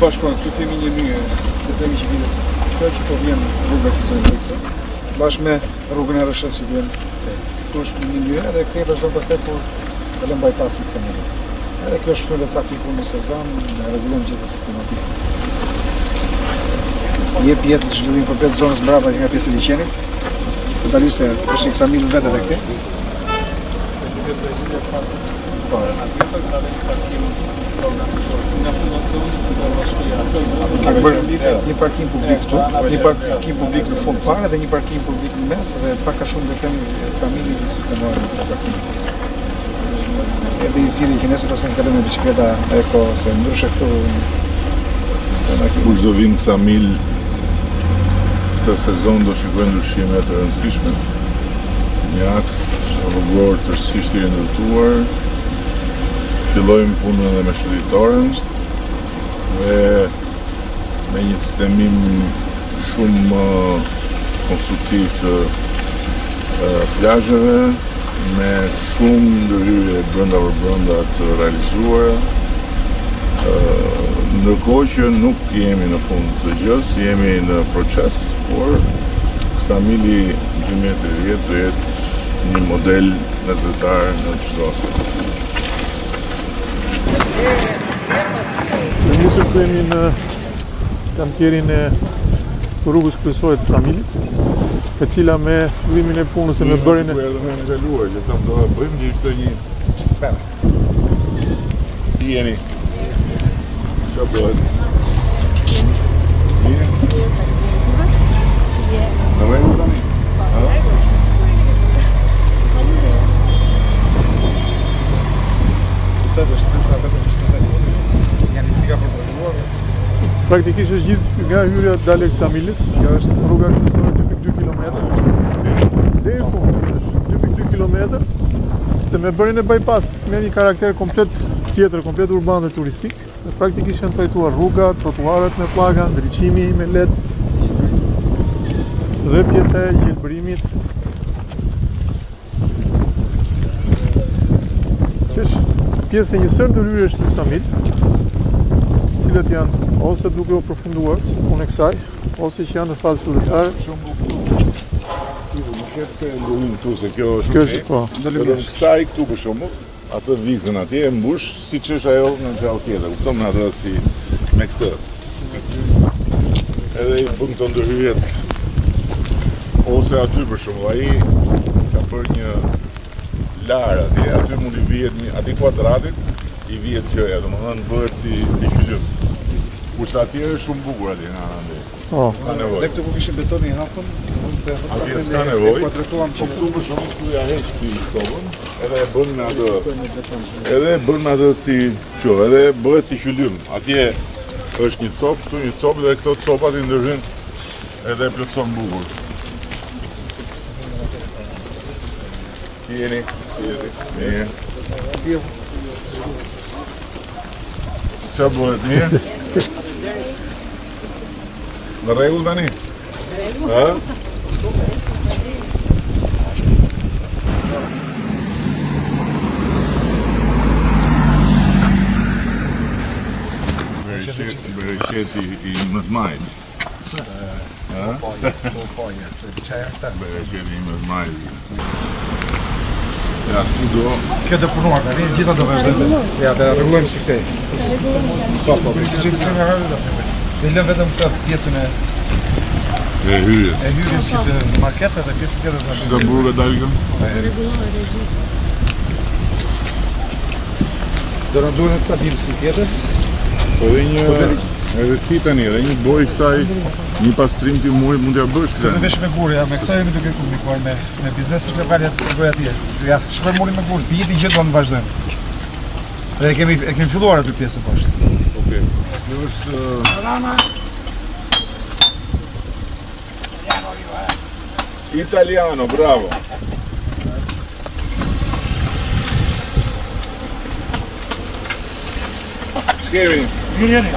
bashkon, këtu kemi një myje, të themi që vitet. Kjo që po vjen rruga që zënë këtu, bashkë me rrugën e Rëshës që vjen këtu është një myje dhe këtu vazhdon pastaj po kalon bypassi kësaj myje. Edhe kjo shfrytën e trafikut në sezon, ne rregullojmë gjithë sistematikën. Jep jetë zhvillim komplet zonës mbrapa nga pjesë e liçenit. Totalisht se është një eksamin vetë edhe këte. Një parkim publik këtu, një parkim publik në fund fare dhe një parkim publik në mes dhe pak a shumë dhe kemi eksamini në sistemuar në parkim. Edhe i zgjidhje që nesër pas në kalëm me bicikleta eko se ndryshe këtu. Kush do vinë kësa mil këtë sezon do shikojnë ndryshime të rëndësishme. Një aks rrugor të rëndësisht i rindërtuar. Fillojmë punën dhe me shërbëtorën dhe me një sistemim shumë konstruktiv të plazheve, me shumë ndërhyrje brenda për brenda të realizuara. Ndërkohë që nuk jemi në fund të gjës, jemi në proces, por kësa mili 2030 do jetë një model mesdhetar në çdo aspekt. Ne nisur kemi në kantierin e rrugës kryesore të Samilit, e cila me fillimin e punës e me bërjen e me ndaluar që tam do ta bëjmë një ishte një si jeni? Çfarë bëhet? Mirë? Në rregull tani? Praktikisht është gjithë nga hyrja dale e Samilit, kjo është rruga kryesore 2.2 km. Deri në fund është 2.2 km. Dhe me bërjen e bypassit merr një karakter komplet tjetër, komplet urban dhe turistik. Dhe praktikisht janë trajtuar rrugat, trotuarët me pllaka, ndriçimi me LED dhe pjesa e gjelbërimit. Që është pjesë e një sër ndërhyrjesh në Samil, të cilat janë ose duke u përfunduar si punë e kësaj, ose që janë në fazë fillestare. Shumë bukur. Nuk e të ndërhyjmë këtu se kjo është po. Kësaj këtu për shembull, atë vizën atje e mbush siç është ajo në gjallë tjetër. Kupton me atë si me këtë. Edhe i bën këto ndërhyrjet ose aty për shembull ai ka bërë një lar atje, aty mund i vihet një aty kuadratit i vihet qëja, domethënë bëhet si qytet. Kurse atje është shumë bukur atje nga ana ndër. Ka nevojë. Dhe këtu ku kishim betonin i hapur, atje s'ka nevojë. Po këtu për shembull këtu ja heq ti stopën, edhe e bën me atë. Edhe e bën me atë si çu, edhe bëhet si qylim. Atje është një copë, këtu një copë dhe këto copat i ndërhyjnë edhe e plotson bukur. Si jeni? Mirë. Si e Çfarë bëhet mirë? Në rregull tani? Ha? Bereqeti i mëzmajt. Bereqeti i mëzmajt. Ja, ku do? Kjo të punuar tani, gjitha do vazhdojmë. Ja, të rregullojmë si këtej. Po, si që si nga hërë do. Dhe lëm vetëm këtë pjesën e hyrjes. E hyrjes që të marketet dhe pjesën tjetër të Sa burga dalë këmë? Do në duhet të sabim si tjetër. Po dhe një, edhe ti tani, edhe një boj kësaj, një pastrim të murit mund t'ja bësh këtë. Në vesh me gurë, ja, me këta jemi duke komunikuar me bizneset lokale të bëj atje. Ja, shkoj muri me gurë, pijeti gjithë do në vazhdojmë. Dhe e kemi filluar aty pjesë poshtë. Okej. Kjo është... Italiano, bravo! Shkemi? Jeni.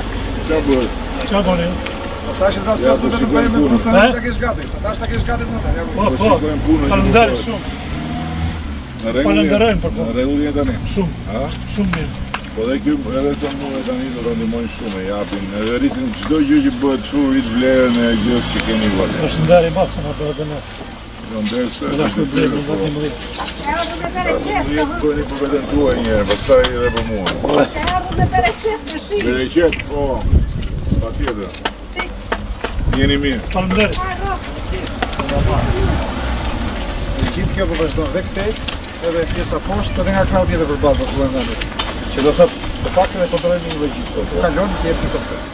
Qa bëhet? Qa bërë? Ata që ta se atë të bëjmë me punën, ta kesh gati. Ata është ta kesh gati të mëta. Po, falenderoj shumë. Në rregull jetë tani? Shumë. Shumë mirë. Po dhe kjo edhe këto muve tani do të ndihmojnë shumë, e japin, edhe rrisin çdo gjë që bëhet kështu rrit vlerën e gjës që keni vënë. Është ndarë i basë, në bëhet dhe ne. Do nderse Në është të blejë, në bëhet një Ju bëni për veten tuaj një herë, pastaj edhe për mua. Me recet, po, patjetër. Jeni mirë. Faleminderit. Gjithë kjo po vazhdon dhe këtej, edhe pjesa poshtë, edhe nga krau tjetër përballë do të vënë. Që do thotë, të paktën e kontrollojmë një logjikë. Kalon të jetë në koncept.